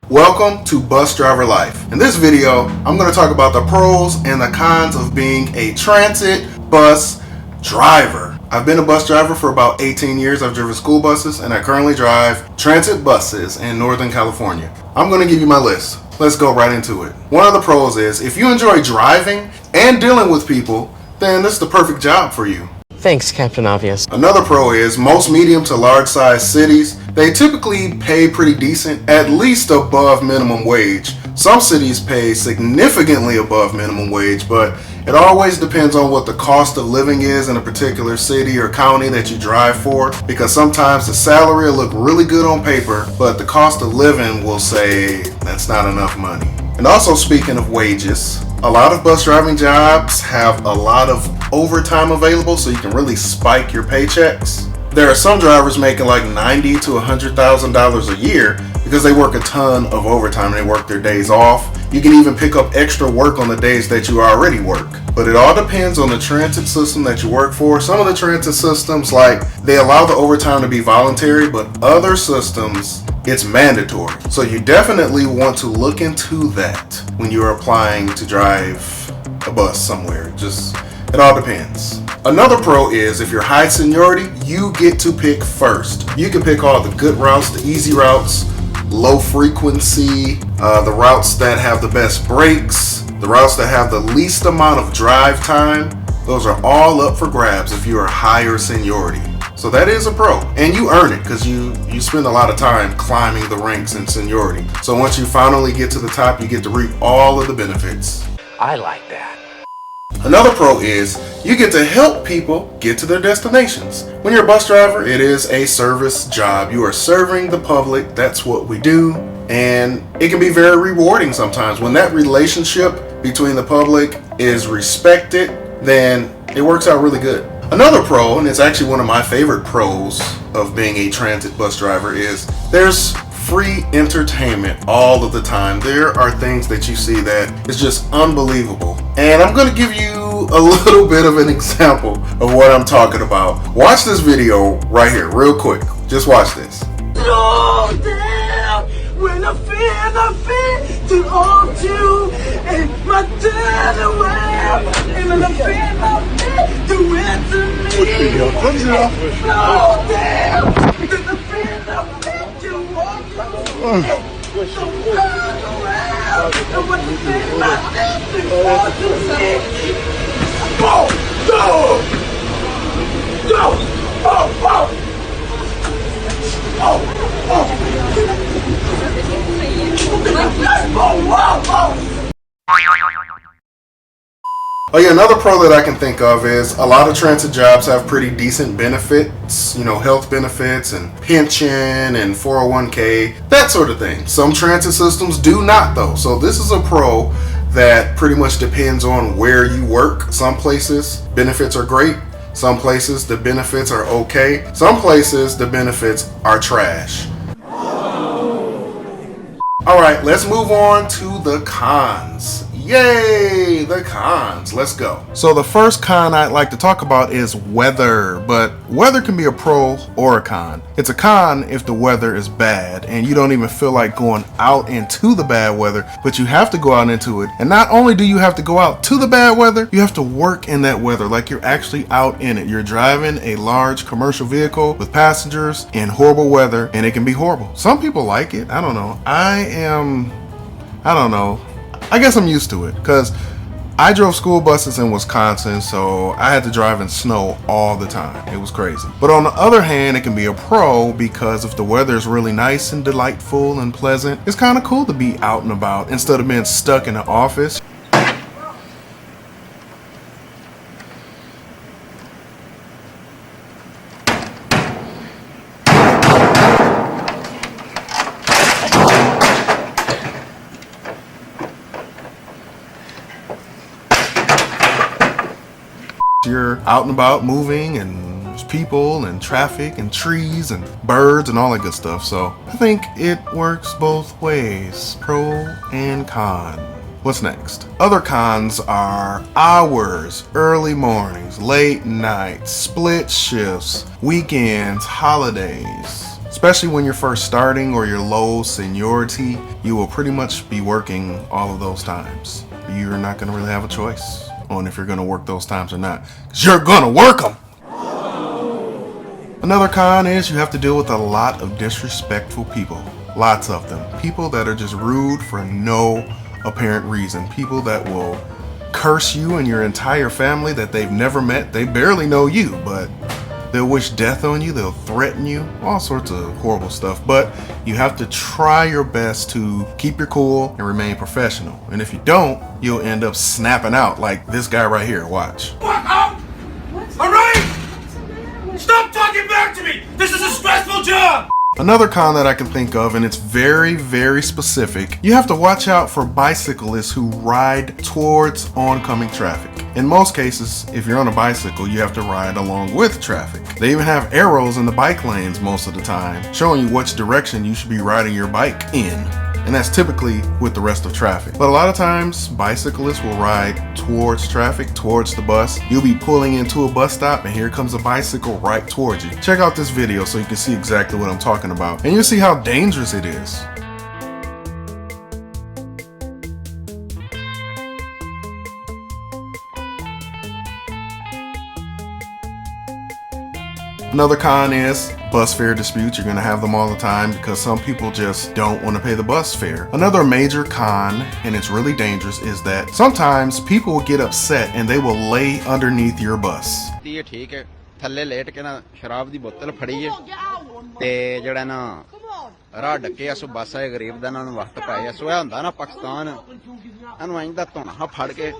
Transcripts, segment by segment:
Welcome to Bus Driver Life. In this video, I'm going to talk about the pros and the cons of being a transit bus driver. I've been a bus driver for about 18 years. I've driven school buses and I currently drive transit buses in Northern California. I'm going to give you my list. Let's go right into it. One of the pros is if you enjoy driving and dealing with people, then this is the perfect job for you. Thanks, Captain Obvious. Another pro is most medium to large size cities, they typically pay pretty decent, at least above minimum wage. Some cities pay significantly above minimum wage, but it always depends on what the cost of living is in a particular city or county that you drive for, because sometimes the salary will look really good on paper, but the cost of living will say that's not enough money. And also, speaking of wages, a lot of bus driving jobs have a lot of overtime available, so you can really spike your paychecks. There are some drivers making like $90,000 to $100,000 a year because they work a ton of overtime and they work their days off. You can even pick up extra work on the days that you already work. But it all depends on the transit system that you work for. Some of the transit systems, like, they allow the overtime to be voluntary, but other systems, it's mandatory. So you definitely want to look into that when you're applying to drive a bus somewhere. It all depends. Another pro is if you're high seniority, you get to pick first. You can pick all the good routes, the easy routes, low frequency, the routes that have the best brakes, the routes that have the least amount of drive time. Those are all up for grabs if you are higher seniority. So that is a pro, and you earn it because you spend a lot of time climbing the ranks in seniority. So once you finally get to the top, you get to reap all of the benefits. I like that. Another pro is you get to help people get to their destinations. When you're a bus driver, it is a service job. You are serving the public. That's what we do. And it can be very rewarding sometimes. When that relationship between the public is respected, then it works out really good. Another pro, and it's actually one of my favorite pros of being a transit bus driver, is there's free entertainment all of the time. There are things that you see that is just unbelievable. And I'm going to give you a little bit of an example of what I'm talking about. Watch this video right here real quick. Just watch this. Slow down when I feel to hold you and my turn around and when I feel do it to me. Slow down because I feel to walk you. So turn around and when I feel to hold you. Go, go, go, oh, oh. Oh yeah, another pro that I can think of is a lot of transit jobs have pretty decent benefits, health benefits and pension and 401k, that sort of thing. Some transit systems do not though, so this is a pro that pretty much depends on where you work. Some places benefits are great. Some places the benefits are okay. Some places the benefits are trash. Alright, let's move on to the cons. Yay, the cons. Let's go. So the first con I'd like to talk about is weather, but weather can be a pro or a con. It's a con if the weather is bad and you don't even feel like going out into the bad weather, but you have to go out into it. And not only do you have to go out to the bad weather, you have to work in that weather like you're actually out in it. You're driving a large commercial vehicle with passengers in horrible weather, and it can be horrible. Some people like it. I don't know. I guess I'm used to it because I drove school buses in Wisconsin, so I had to drive in snow all the time. It was crazy. But on the other hand, it can be a pro because if the weather is really nice and delightful and pleasant, it's kind of cool to be out and about instead of being stuck in the office. You're out and about moving, and there's people and traffic and trees and birds and all that good stuff. So I think it works both ways, pro and con. What's next? Other cons are hours, early mornings, late nights, split shifts, weekends, holidays. Especially when you're first starting or you're low seniority, you will pretty much be working all of those times. You're not going to really have a choice on if you're going to work those times or not, because you're going to work them. Another con is you have to deal with a lot of disrespectful people. Lots of them. People that are just rude for no apparent reason. People that will curse you and your entire family that they've never met. They barely know you, but they'll wish death on you. They'll threaten you. All sorts of horrible stuff. But you have to try your best to keep your cool and remain professional. And if you don't, you'll end up snapping out like this guy right here. Watch. Fuck up! All right? Stop talking back to me! This is a stressful job! Another con that I can think of, and it's very, very specific, you have to watch out for bicyclists who ride towards oncoming traffic. In most cases, if you're on a bicycle, you have to ride along with traffic. They even have arrows in the bike lanes most of the time, showing you which direction you should be riding your bike in. And that's typically with the rest of traffic. But a lot of times, bicyclists will ride towards traffic, towards the bus. You'll be pulling into a bus stop and here comes a bicycle right towards you. Check out this video so you can see exactly what I'm talking about. And you'll see how dangerous it is. Another con is bus fare disputes. You're going to have them all the time because some people just don't want to pay the bus fare. Another major con, and it's really dangerous, is that sometimes people will get upset and they will lay underneath your bus. ਥੱਲੇ late ਕੇ ਨਾ ਸ਼ਰਾਬ ਦੀ ਬੋਤਲ ਫੜੀ ਹੈ ਤੇ ਜਿਹੜਾ ਨਾ ਰਾਹ ਡੱਕੇ ਸੋ ਬੱਸ ਆਏ ਗਰੀਬ ਦਾ ਨੂੰ ਵਕਤ ਪਾਇਆ ਸੋ ਇਹ ਹੁੰਦਾ ਨਾ ਪਾਕਿਸਤਾਨ ਇਹਨੂੰ ਇੰਦਾ ਧੋਣਾ ਫੜ ਕੇ.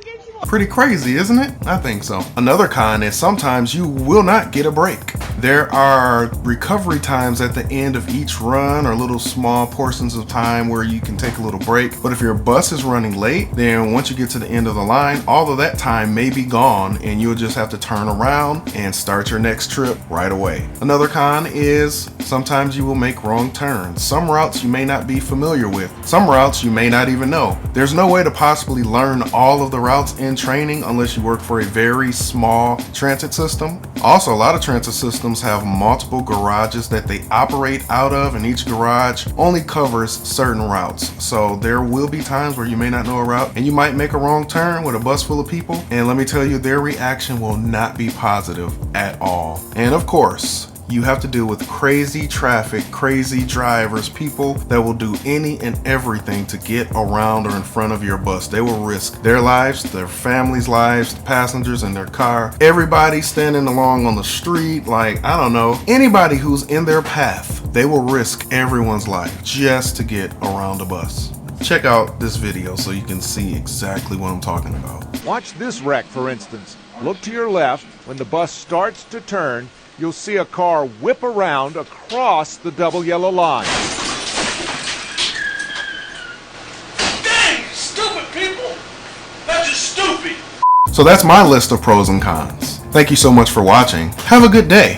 Pretty crazy, isn't it? I think so. Another con is sometimes you will not get a break. There are recovery times at the end of each run or little small portions of time where you can take a little break. But if your bus is running late, then once you get to the end of the line, all of that time may be gone and you'll just have to turn around and start your next trip right away. Another con is sometimes you will make wrong turns. Some routes you may not be familiar with. Some routes you may not even know. There's no way to possibly learn all of the routes in training unless you work for a very small transit system. Also, a lot of transit systems have multiple garages that they operate out of, and each garage only covers certain routes. So there will be times where you may not know a route and you might make a wrong turn with a bus full of people, and let me tell you, their reaction will not be positive at all. And of course, you have to deal with crazy traffic, crazy drivers, people that will do any and everything to get around or in front of your bus. They will risk their lives, their families' lives, the passengers in their car, everybody standing along on the street, like, I don't know, anybody who's in their path. They will risk everyone's life just to get around a bus. Check out this video so you can see exactly what I'm talking about. Watch this wreck, for instance. Look to your left. When the bus starts to turn, you'll see a car whip around across the double yellow line. Dang, stupid people! That's just stupid! So that's my list of pros and cons. Thank you so much for watching. Have a good day.